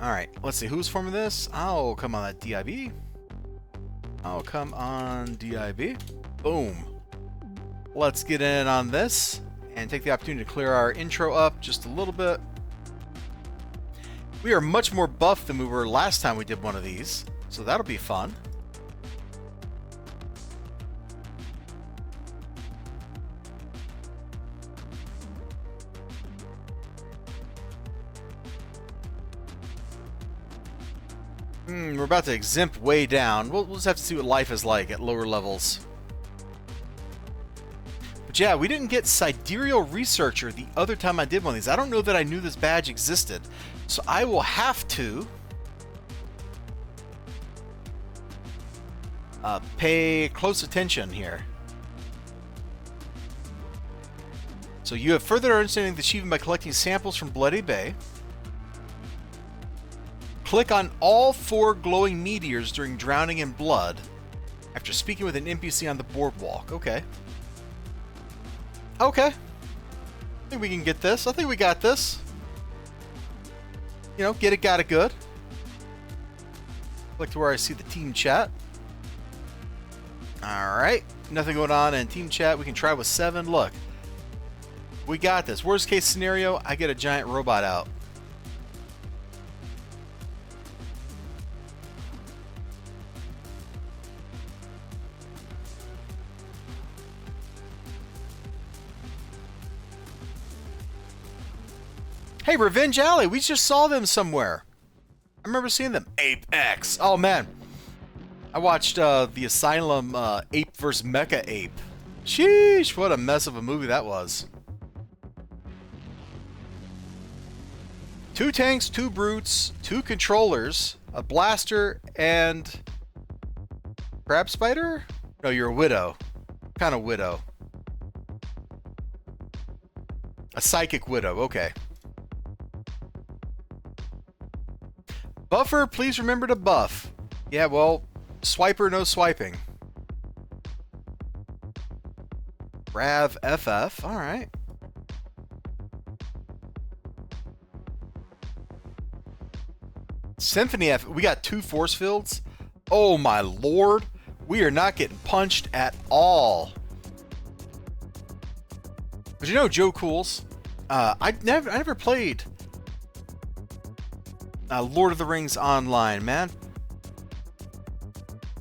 Alright, let's see. Who's forming this? Oh, come on, that DIB. Oh, come on, DIB. Boom. Let's get in on this and take the opportunity to clear our intro up just a little bit. We are much more buff than we were last time we did one of these, so that'll be fun. We're about to exempt way down. We'll just have to see what life is like at lower levels. But yeah, we didn't get Sidereal Researcher the other time I did one of these. I don't know that I knew this badge existed. So I will have to pay close attention here. So you have further understanding the achievement by collecting samples from Bloody Bay. Click on all 4 glowing meteors during drowning in blood after speaking with an NPC on the boardwalk. Okay. Okay. I think we can get this. I think we got this. You know, get it, got it good. Click to where I see the team chat. Alright. Nothing going on in team chat. We can try with 7. Look. We got this. Worst case scenario, I get a giant robot out. Hey, Revenge Alley, we just saw them somewhere. I remember seeing them. Apex. Oh, man. I watched the Asylum Ape vs. Mecha Ape. Sheesh, what a mess of a movie that was. 2 tanks, 2 brutes, 2 controllers, a blaster, and... Crab Spider? No, you're a widow. What kind of widow? A psychic widow, okay. Buffer, please remember to buff. Yeah, well, swiper, no swiping. Rav FF, alright. Symphony F, we got 2 force fields. Oh my lord, we are not getting punched at all. But you know Joe Cools? I never played Lord of the Rings Online, man.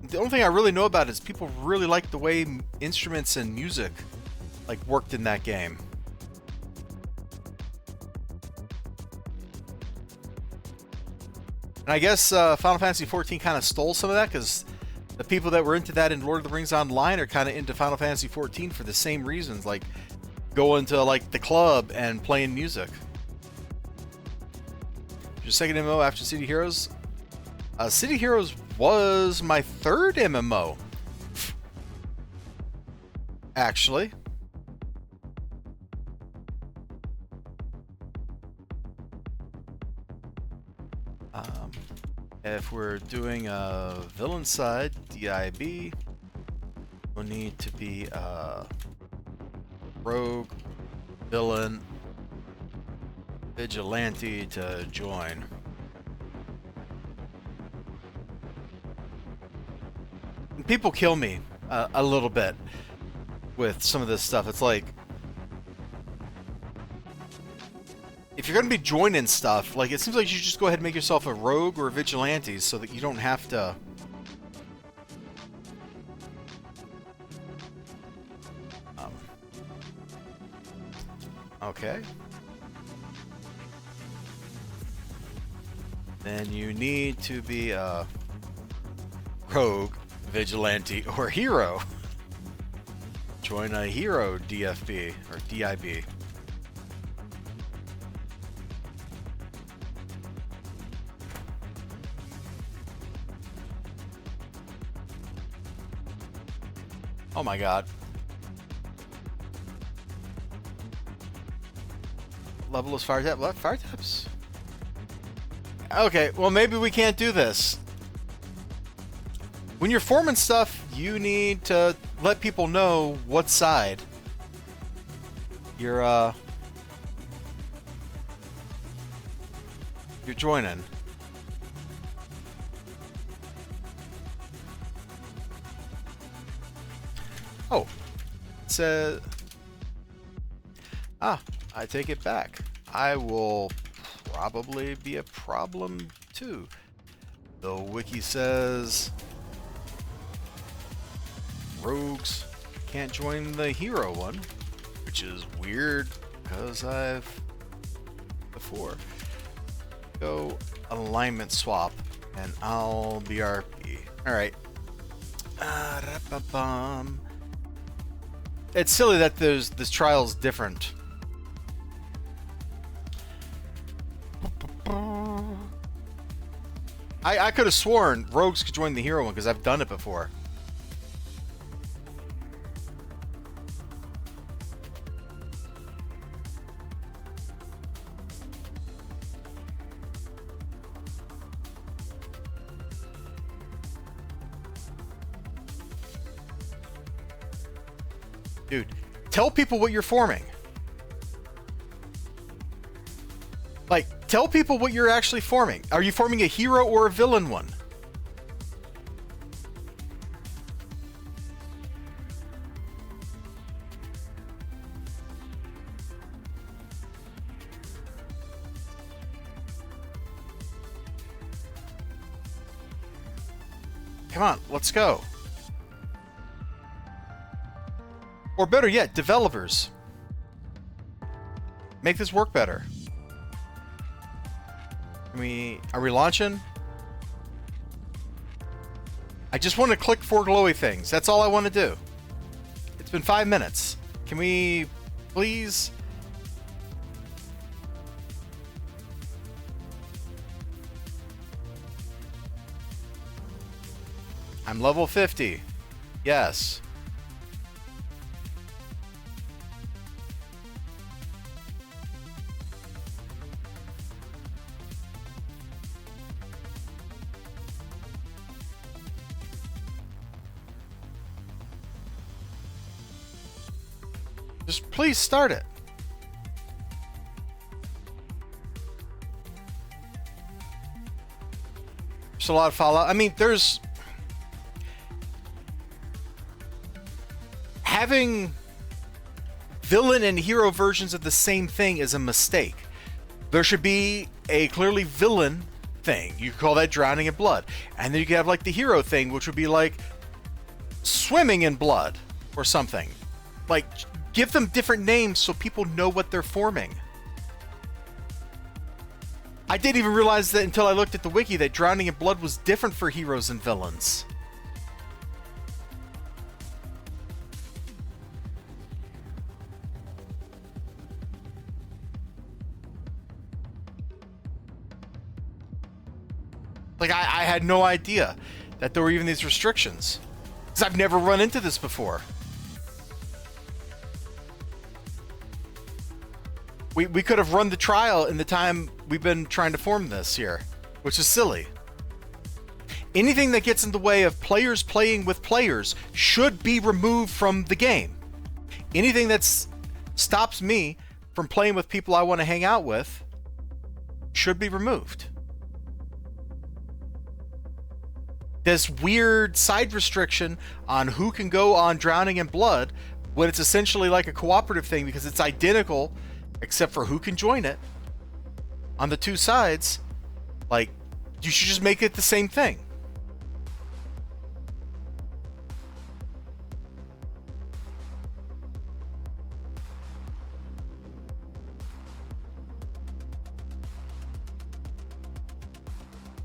The only thing I really know about it is people really like the way instruments and music worked in that game. And I guess Final Fantasy XIV kind of stole some of that, because the people that were into that in Lord of the Rings Online are kind of into Final Fantasy XIV for the same reasons, like going to the club and playing music. Your second MMO after City Heroes? City Heroes was my 3rd MMO. Actually. If we're doing a villain side, DIB, we'll need to be rogue, villain, vigilante to join. People kill me a little bit with some of this stuff. It's like, if you're going to be joining stuff, it seems like you should just go ahead and make yourself a rogue or a vigilante so that you don't have to... Okay. Then you need to be a rogue, vigilante, or hero. Join a hero DFB or DIB. Oh my god. Level is fire tap. What? Fire taps? Okay, well maybe we can't do this. When you're forming stuff, you need to let people know what side you're joining. It says... Ah, I take it back. I will probably be a problem too. The wiki says... rogues can't join the hero one, which is weird because I've before. Go alignment swap and I'll BRP. Alright. It's silly that this trial's different. I could have sworn rogues could join the hero one because I've done it before. Dude, tell people what you're forming. Like, tell people what you're actually forming. Are you forming a hero or a villain one? Come on, let's go. Or better yet, developers. Make this work better. Are we launching? I just want to click 4 glowy things. That's all I want to do. It's been 5 minutes. Can we please? I'm level 50. Yes. Just please start it. There's a lot of fallout. I mean, there's... having villain and hero versions of the same thing is a mistake. There should be a clearly villain thing. You could call that drowning in blood. And then you could have like the hero thing, which would be like swimming in blood or something. Like, give them different names so people know what they're forming. I didn't even realize that until I looked at the wiki that drowning in blood was different for heroes and villains. Like, I had no idea that there were even these restrictions. Because I've never run into this before. We could have run the trial in the time we've been trying to form this here, which is silly. Anything that gets in the way of players playing with players should be removed from the game. Anything that stops me from playing with people I want to hang out with should be removed. This weird side restriction on who can go on Drowning in Blood when it's essentially like a cooperative thing because it's identical except for who can join it on the two sides. Like, you should just make it the same thing.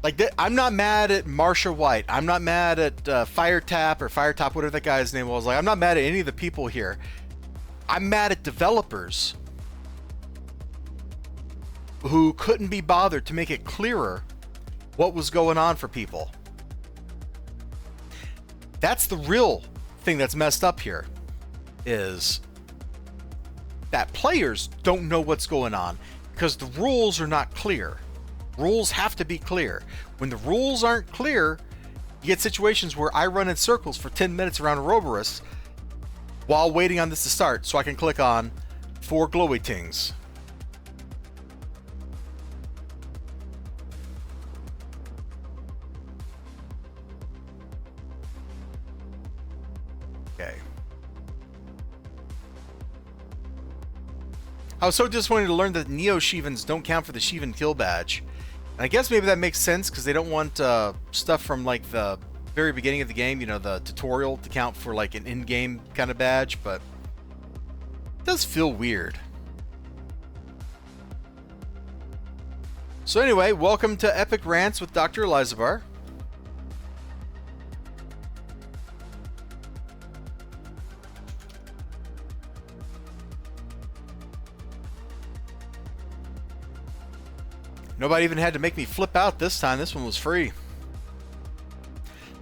Like, I'm not mad at Marsha White. I'm not mad at Firetap or Firetop, whatever that guy's name was. Like, I'm not mad at any of the people here. I'm mad at developers who couldn't be bothered to make it clearer what was going on for people. That's the real thing that's messed up here, is that players don't know what's going on because the rules are not clear. Rules have to be clear. When the rules aren't clear, you get situations where I run in circles for 10 minutes around Ouroboros while waiting on this to start so I can click on 4 glowy tings. Okay. I was so disappointed to learn that Neo-Shivans don't count for the Shivan kill badge. And I guess maybe that makes sense because they don't want stuff from like the very beginning of the game, you know, the tutorial, to count for like an in-game kind of badge, but it does feel weird. So anyway, welcome to Epic Rants with Dr. Elizibar. Nobody even had to make me flip out this time. This one was free.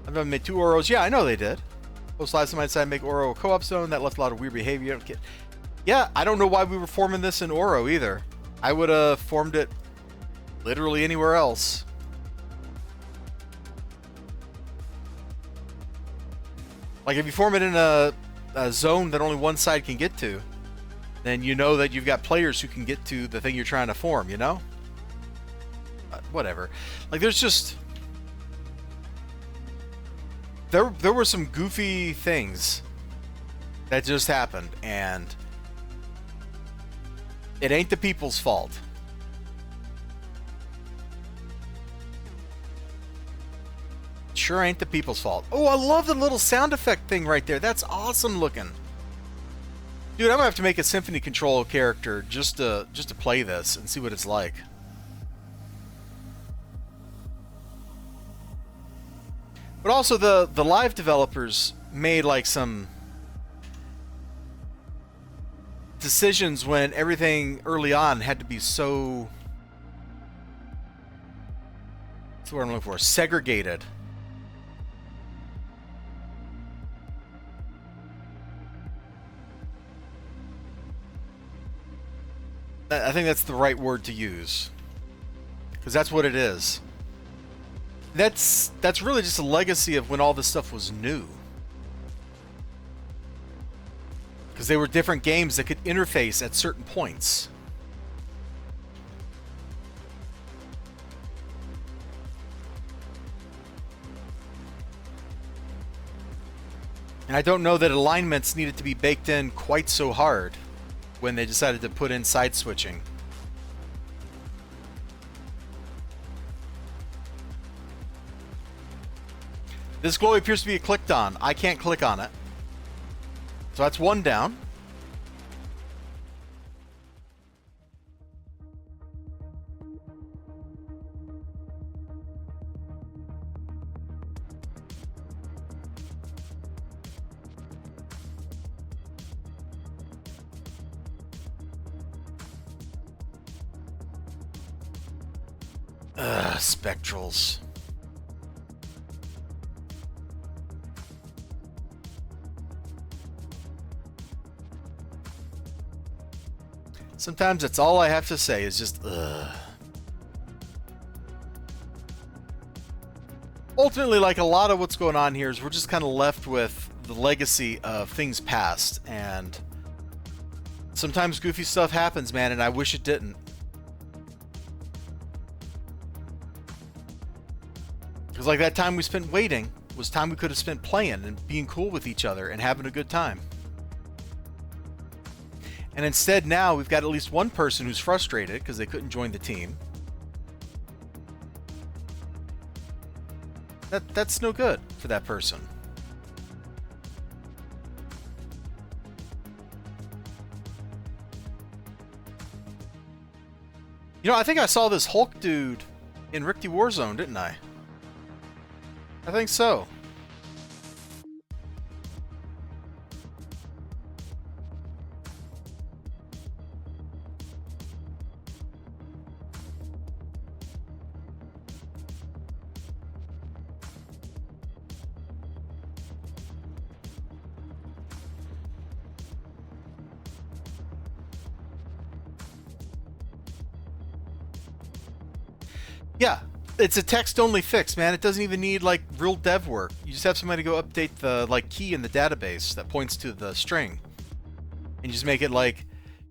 I've made 2 Oros. Yeah, I know they did. Post last time I decided to make Oro a co-op zone. That left a lot of weird behavior. Yeah, I don't know why we were forming this in Oro either. I would have formed it literally anywhere else. Like if you form it in a zone that only one side can get to, then you know that you've got players who can get to the thing you're trying to form, you know? Whatever. Like there's just... There were some goofy things that just happened, and it ain't the people's fault. Sure ain't the people's fault. Oh, I love the little sound effect thing right there. That's awesome looking. Dude, I'm gonna have to make a Symphony Control character just to play this and see what it's like. But also the live developers made like some decisions when everything early on had to be so... That's what I'm looking for. Segregated. I think that's the right word to use, because that's what it is. That's really just a legacy of when all this stuff was new. Because they were different games that could interface at certain points. And I don't know that alignments needed to be baked in quite so hard when they decided to put in side switching. This glowy appears to be clicked on. I can't click on it. So that's 1 down. Spectrals. Sometimes that's all I have to say is just, ugh. Ultimately, like a lot of what's going on here is we're just kind of left with the legacy of things past, and sometimes goofy stuff happens, man, and I wish it didn't. Because like that time we spent waiting was time we could have spent playing and being cool with each other and having a good time. And instead now we've got at least one person who's frustrated because they couldn't join the team. That's no good for that person. You know, I think I saw this Hulk dude in Rickety Warzone, didn't I? I think so. Yeah, it's a text-only fix, man. It doesn't even need like real dev work. You just have somebody go update the like key in the database that points to the string, and you just make it like,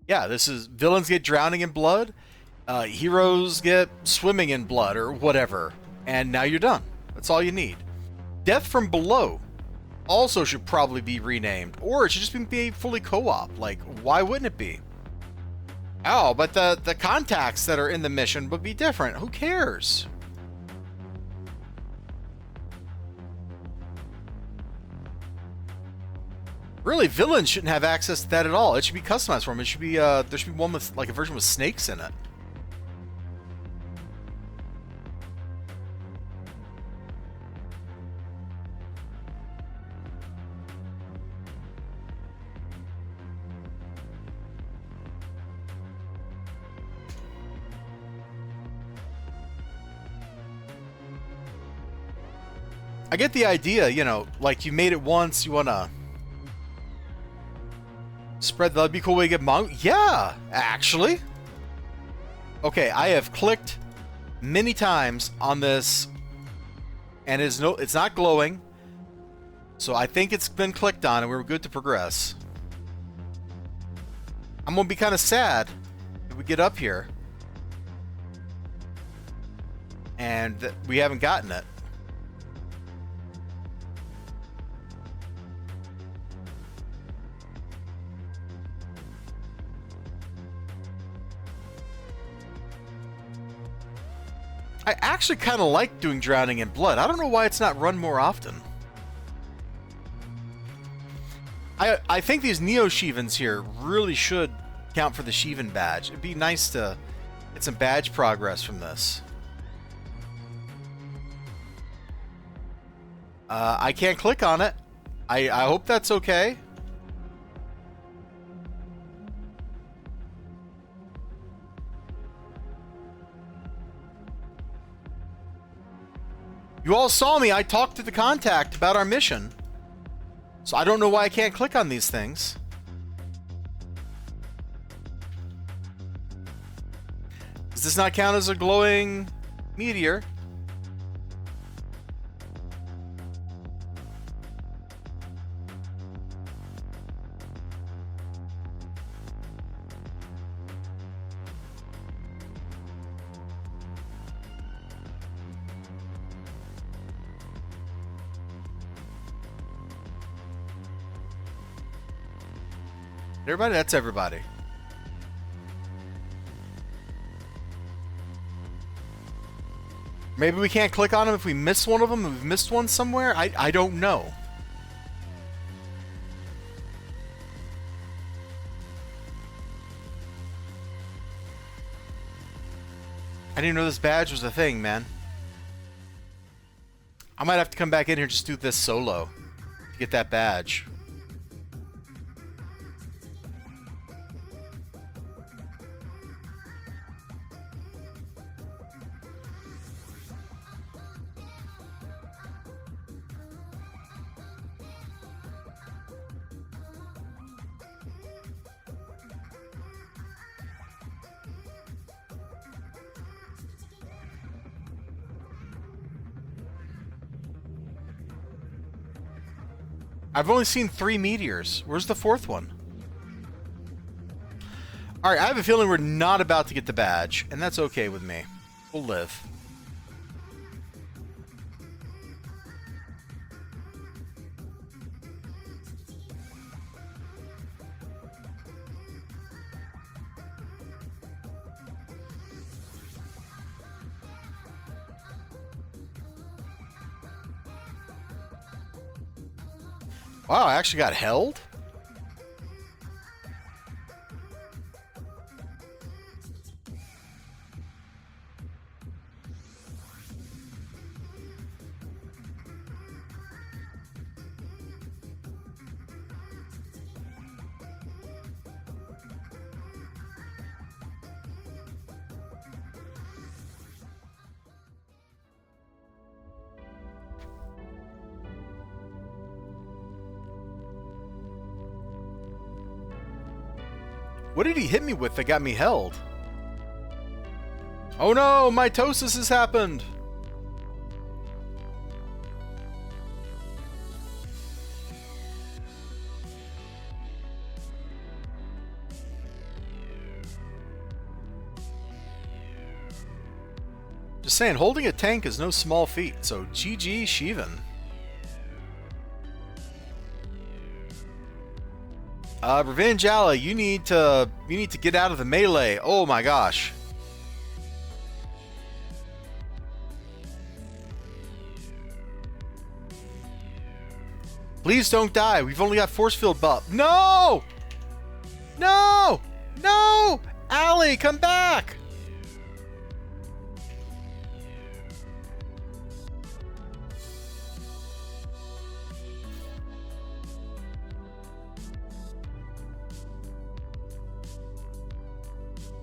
yeah, this is villains get drowning in blood, heroes get swimming in blood or whatever, and now you're done. That's all you need. Death from Below also should probably be renamed, or it should just be fully co-op. Like, why wouldn't it be? Oh, but the contacts that are in the mission would be different. Who cares? Really, villains shouldn't have access to that at all. It should be customized for them. It should be there should be one with like a version with snakes in it. I get the idea, you know, like you made it once, you wanna spread. That'd be a cool way to get yeah, actually. Okay, I have clicked many times on this, and it's not glowing. So I think it's been clicked on, and we're good to progress. I'm gonna be kind of sad if we get up here and we haven't gotten it. I actually kind of like doing Drowning in Blood. I don't know why it's not run more often. I think these Neo-Shivans here really should count for the Shivan badge. It'd be nice to get some badge progress from this. I can't click on it. I hope that's okay. You all saw me. I talked to the contact about our mission. So I don't know why I can't click on these things. Does this not count as a glowing meteor? Everybody? That's everybody. Maybe we can't click on them if we miss one of them, if we've missed one somewhere? I don't know. I didn't know this badge was a thing, man. I might have to come back in here and just do this solo to get that badge. I've only seen 3 meteors. Where's the 4th one? Alright, I have a feeling we're not about to get the badge, and that's okay with me. We'll live. Wow, I actually got held? What did he hit me with that got me held? Oh no, mitosis has happened! Just saying, holding a tank is no small feat, so GG Shivan. Revenge Alley, you need to get out of the melee. Oh my gosh. Please don't die. We've only got force field buff. No! No! No! Allie, come back!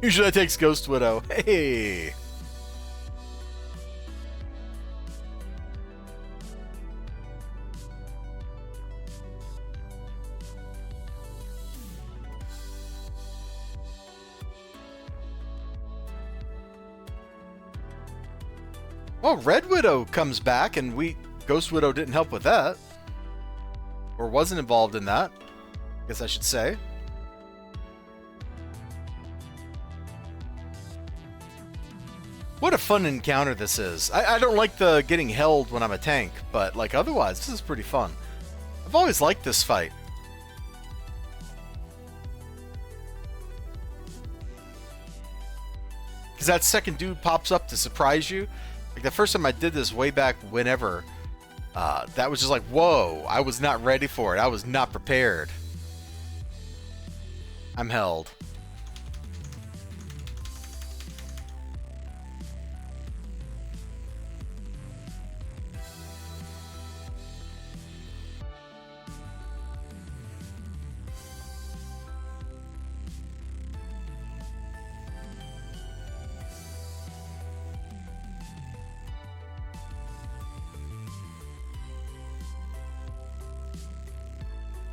Usually I takes Ghost Widow. Hey! Well, Red Widow comes back, and Ghost Widow didn't help with that. Or wasn't involved in that, I guess I should say. What a fun encounter this is. I don't like the getting held when I'm a tank, but like otherwise, this is pretty fun. I've always liked this fight. Because that second dude pops up to surprise you. Like the first time I did this way back whenever, that was just like, whoa, I was not ready for it. I was not prepared. I'm held.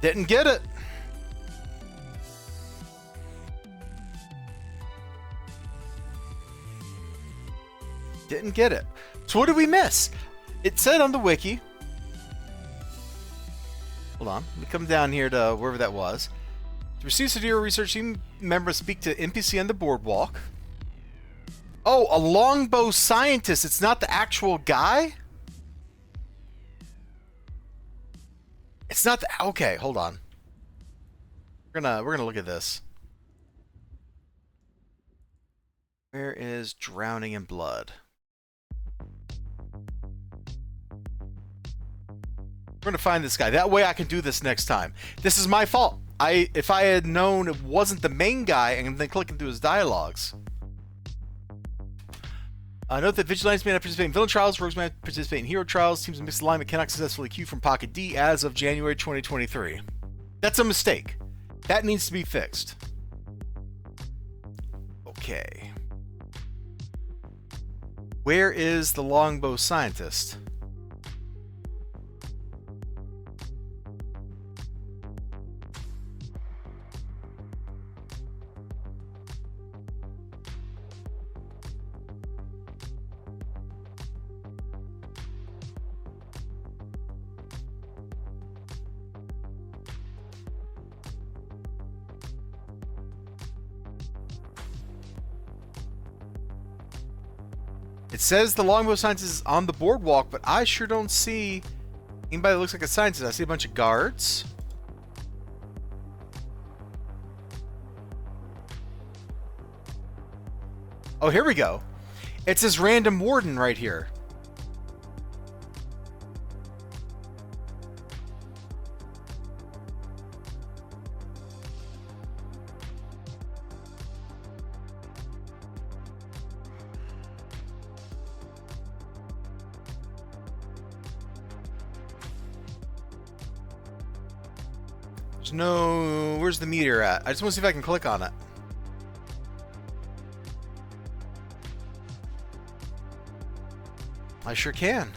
Didn't get it. Didn't get it. So what did we miss? It said on the wiki. Hold on. Let me come down here to wherever that was. To receive Sidereal research, team members speak to NPC on the boardwalk. Oh, a longbow scientist. It's not the actual guy? It's not the... Okay, hold on. We're gonna look at this. Where is Drowning in Blood? We're gonna find this guy. That way I can do this next time. This is my fault. If I had known it wasn't the main guy and then clicking through his dialogues. Note that Vigilantes may not participate in villain trials, rogues may not participate in hero trials, teams of mixed alignment cannot successfully queue from Pocket D as of January 2023. That's a mistake. That needs to be fixed. Okay. Where is the longbow scientist? It says the longbow scientist is on the boardwalk, but I sure don't see anybody that looks like a scientist. I see a bunch of guards. Oh, here we go. It says random warden right here. No, where's the meter at? I just want to see if I can click on it. I sure can.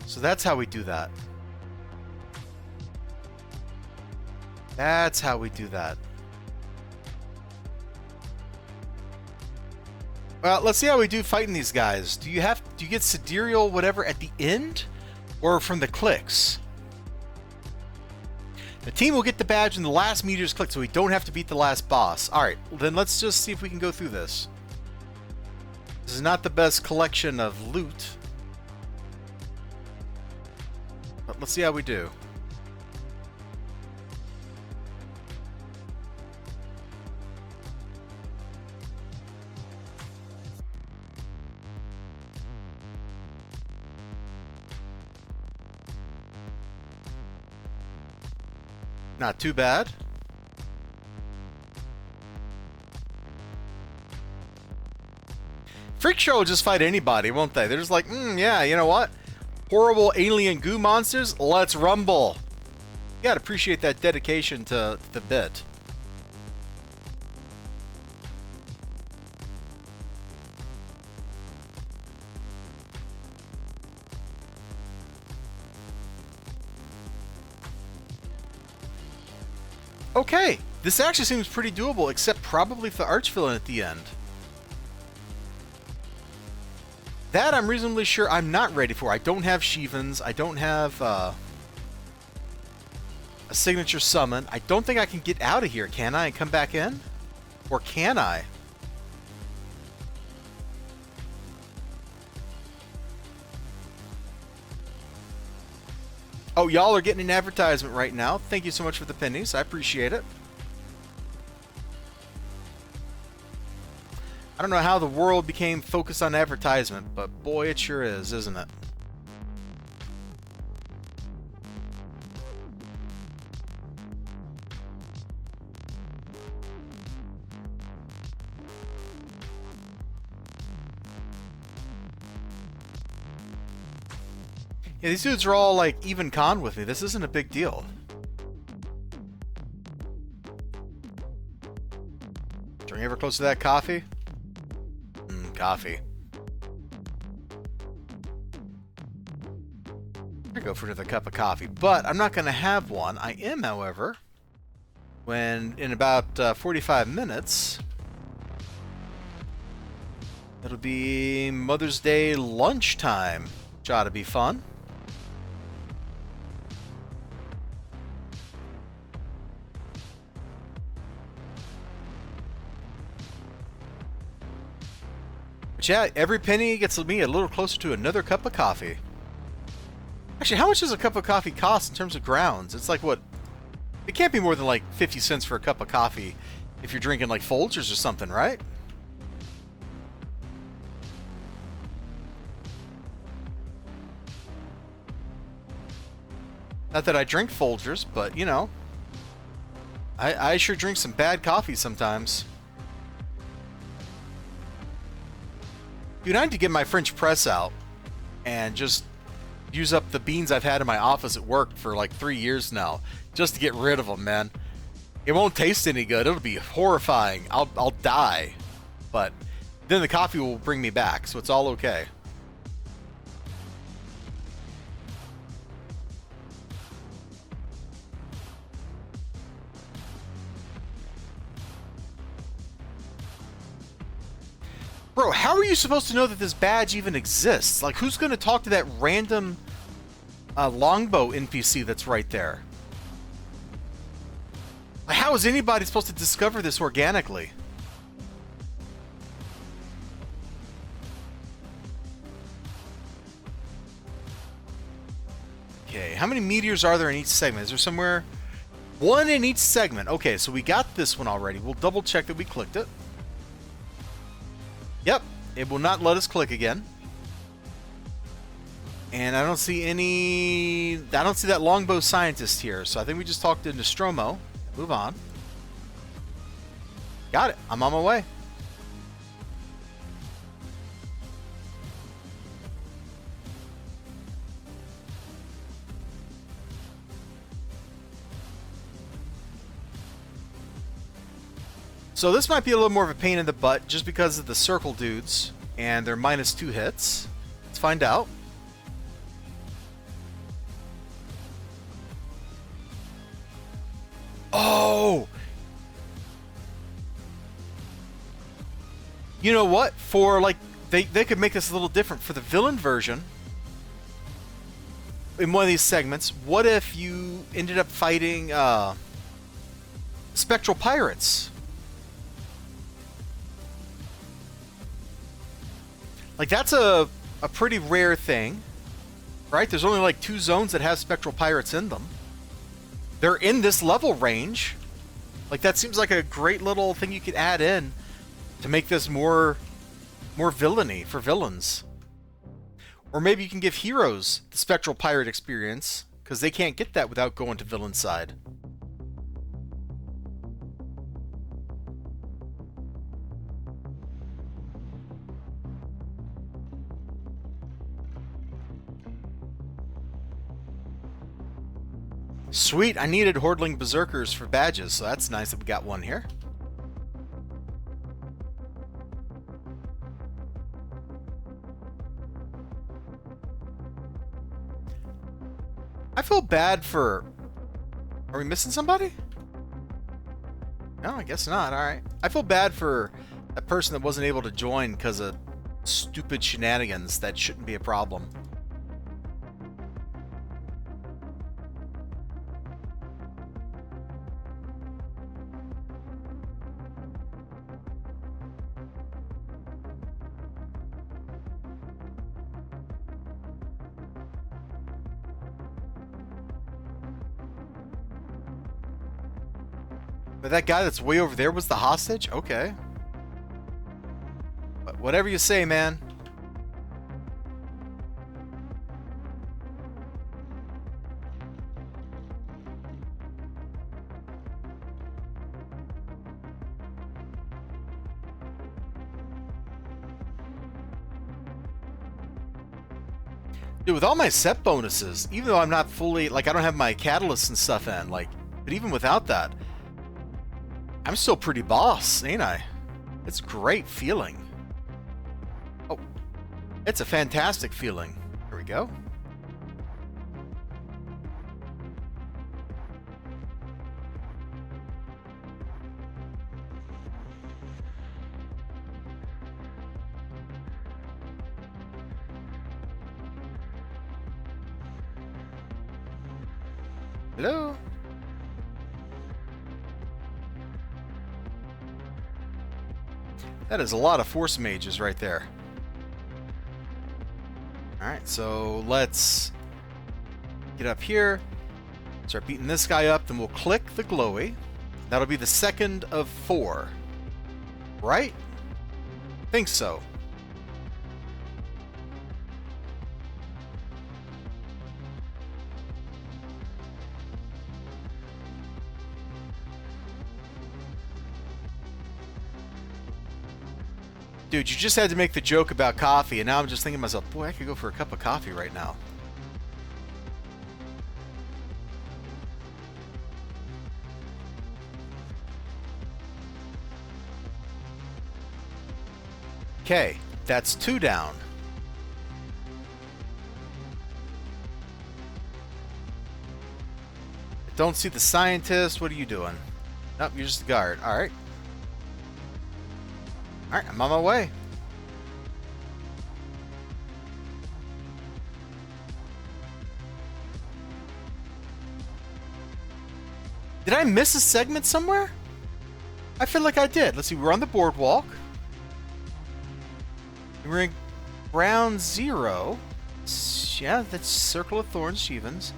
So that's how we do that. That's how we do that. Well, let's see how we do fighting these guys. Do you get sidereal whatever at the end? Or from the clicks? The team will get the badge when the last meter is clicked, so we don't have to beat the last boss. Alright, then let's just see if we can go through this. This is not the best collection of loot. But let's see how we do. Not too bad. Freak Show will just fight anybody, won't they? They're just like, yeah, you know what? Horrible alien goo monsters, let's rumble. You gotta appreciate that dedication to the bit. Okay, this actually seems pretty doable, except probably for the archvillain at the end. That I'm reasonably sure I'm not ready for. I don't have Shivans. I don't have a signature summon. I don't think I can get out of here, can I, and come back in? Or can I? Oh, y'all are getting an advertisement right now. Thank you so much for the pennies. I appreciate it. I don't know how the world became focused on advertisement, but boy, it sure is, isn't it? Yeah, these dudes are all like even con with me. This isn't a big deal. Drawing ever close to that coffee? Coffee. I'm gonna go for another cup of coffee, but I'm not gonna have one. I am, however, when in about 45 minutes, it'll be Mother's Day lunchtime, which ought to be fun. But yeah, every penny gets me a little closer to another cup of coffee. Actually, how much does a cup of coffee cost in terms of grounds? It's like, what? It can't be more than like 50 cents for a cup of coffee if you're drinking like Folgers or something, right? Not that I drink Folgers, but you know, I sure drink some bad coffee sometimes. Dude, I need to get my French press out and just use up the beans I've had in my office at work for like 3 years now, just to get rid of them, man. It won't taste any good. It'll be horrifying. I'll die. But then the coffee will bring me back, so it's all okay. Bro, how are you supposed to know that this badge even exists? Like, who's going to talk to that random longbow NPC that's right there? Like, how is anybody supposed to discover this organically? Okay, how many meteors are there in each segment? Is there somewhere? One in each segment. Okay, so we got this one already. We'll double check that we clicked it. Yep, it will not let us click again. And I don't see any... I don't see that longbow scientist here, so I think we just talked to Nostromo. Move on. Got it. I'm on my way. So this might be a little more of a pain in the butt just because of the circle dudes and their -2 hits. Let's find out. Oh! You know what? For like, they could make this a little different. For the villain version, in one of these segments, what if you ended up fighting spectral pirates? Like, that's a pretty rare thing, right? There's only like 2 zones that have spectral pirates in them. They're in this level range. Like, that seems like a great little thing you could add in to make this more villainy for villains. Or maybe you can give heroes the spectral pirate experience, because they can't get that without going to villain side. Sweet, I needed Hordling Berserkers for badges, so that's nice that we got one here. I feel bad for... Are we missing somebody? No, I guess not. Alright. I feel bad for that person that wasn't able to join because of stupid shenanigans. That shouldn't be a problem. But that guy that's way over there was the hostage? Okay. But whatever you say, man. Dude, with all my set bonuses, even though I'm not fully, like, I don't have my catalysts and stuff in, like, but even without that, I'm still pretty boss, ain't I? It's a great feeling. Oh, it's a fantastic feeling. Here we go. Hello? That is a lot of force mages right there. Alright, so let's get up here, start beating this guy up, then we'll click the glowy. That'll be the second of 4. Right? Think so. Dude, you just had to make the joke about coffee, and now I'm just thinking to myself, boy, I could go for a cup of coffee right now. Okay, that's 2 down. Don't see the scientist. What are you doing? Nope, you're just a guard. Alright. Alright, I'm on my way. Did I miss a segment somewhere? I feel like I did. Let's see, we're on the boardwalk. We're in ground 0. Yeah, that's Circle of Thorns, Shivans.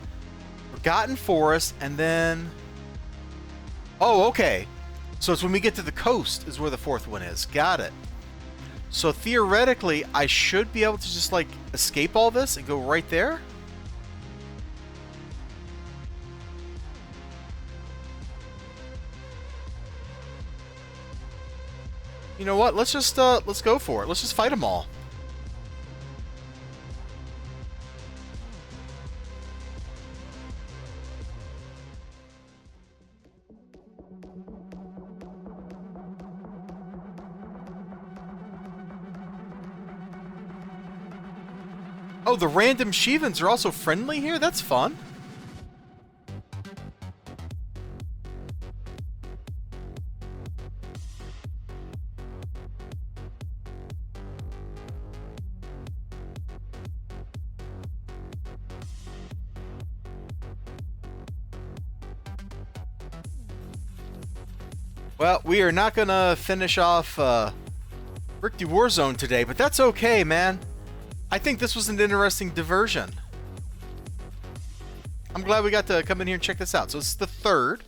Forgotten Forest, and then... Oh, okay. So it's when we get to the coast is where the 4th one is. Got it. So theoretically, I should be able to just, like, escape all this and go right there? You know what? Let's just, let's go for it. Let's just fight them all. Oh, the random Shivans are also friendly here? That's fun. Well, we are not going to finish off Rick the Warzone today, but that's okay, man. I think this was an interesting diversion. I'm glad we got to come in here and check this out. So this is the 3rd.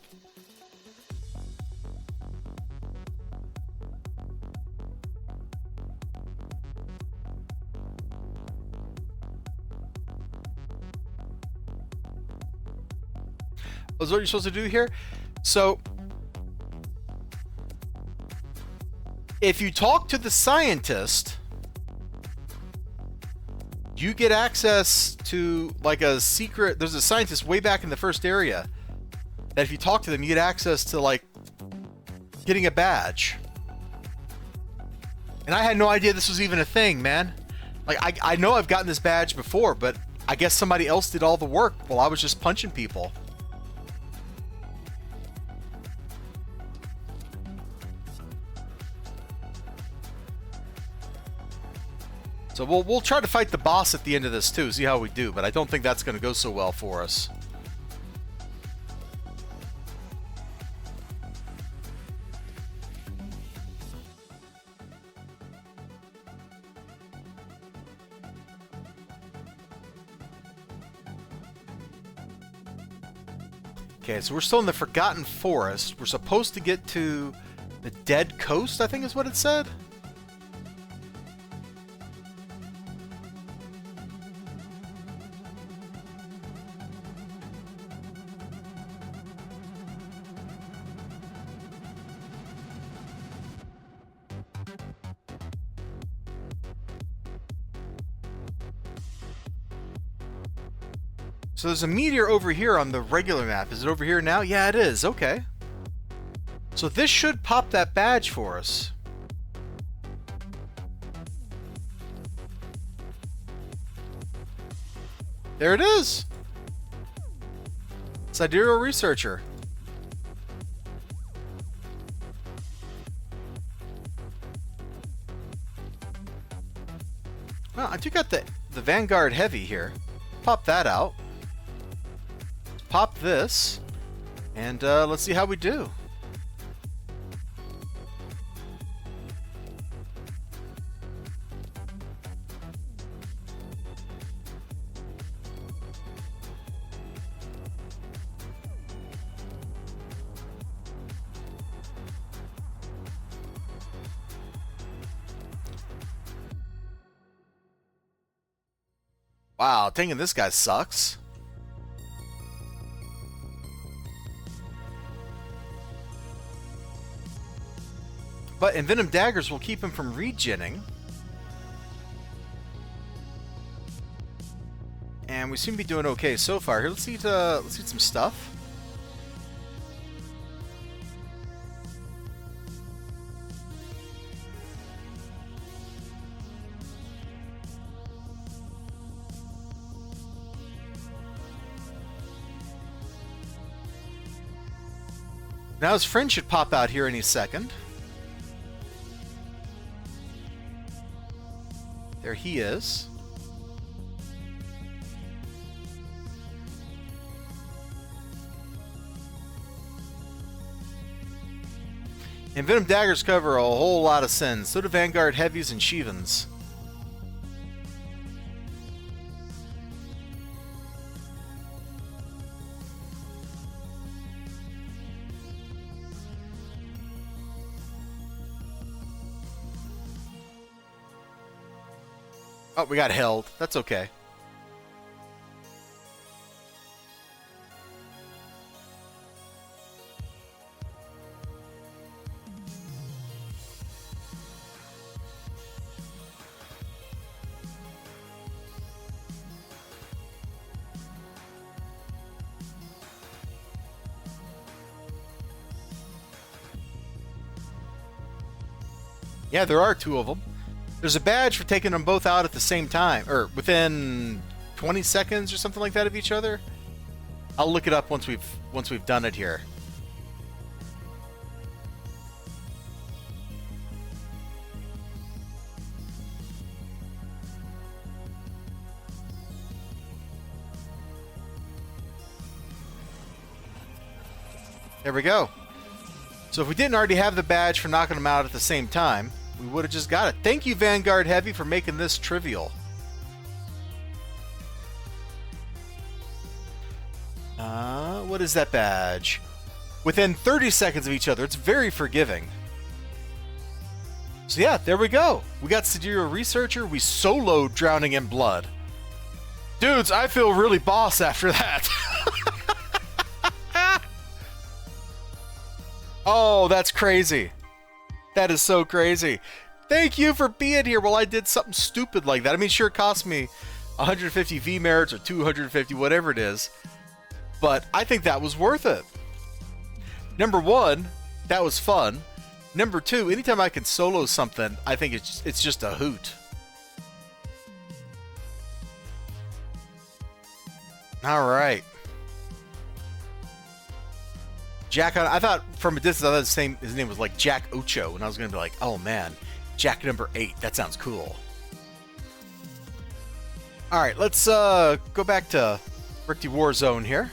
That's what you're supposed to do here. So if you talk to the scientist, you get access to, like, a secret... There's a scientist way back in the first area that if you talk to them, you get access to, like, getting a badge. And I had no idea this was even a thing, man. Like, I know I've gotten this badge before, but I guess somebody else did all the work while I was just punching people. So we'll try to fight the boss at the end of this too, see how we do, but I don't think that's going to go so well for us. Okay, so we're still in the Forgotten Forest. We're supposed to get to the Dead Coast, I think is what it said. So there's a meteor over here on the regular map. Is it over here now? Yeah, it is. Okay. So this should pop that badge for us. There it is. Sidereal Researcher. Well, I do got the Vanguard Heavy here. Pop that out. Pop this, and let's see how we do. Wow, thinking this guy sucks. But Envenom Daggers will keep him from regenning. And we seem to be doing okay so far. Here, let's eat some stuff. Now his friend should pop out here any second. There he is. And Venom Daggers cover a whole lot of sins. So do Vanguard Heavies and Shivans. Oh, we got held. That's okay. Yeah, there are two of them. There's a badge for taking them both out at the same time, or within 20 seconds or something like that of each other. I'll look it up once we've done it here. There we go. So if we didn't already have the badge for knocking them out at the same time, we would have just got it. Thank you, Vanguard Heavy, for making this trivial. What is that badge? Within 30 seconds of each other. It's very forgiving. So yeah, there we go. We got Sidereal Researcher. We soloed Drowning in Blood. Dudes, I feel really boss after that. Oh, that's crazy. That is so crazy. Thank you for being here while I did something stupid like that. I mean, sure, it cost me 150 V merits or 250, whatever it is. But I think that was worth it. Number one, that was fun. Number two, anytime I can solo something, I think it's just a hoot. All right. Jack, I thought from a distance, I thought his name was like Jack Ocho, and I was going to be like, oh man, Jack number 8. That sounds cool. All right, let's go back to Ricky Warzone here.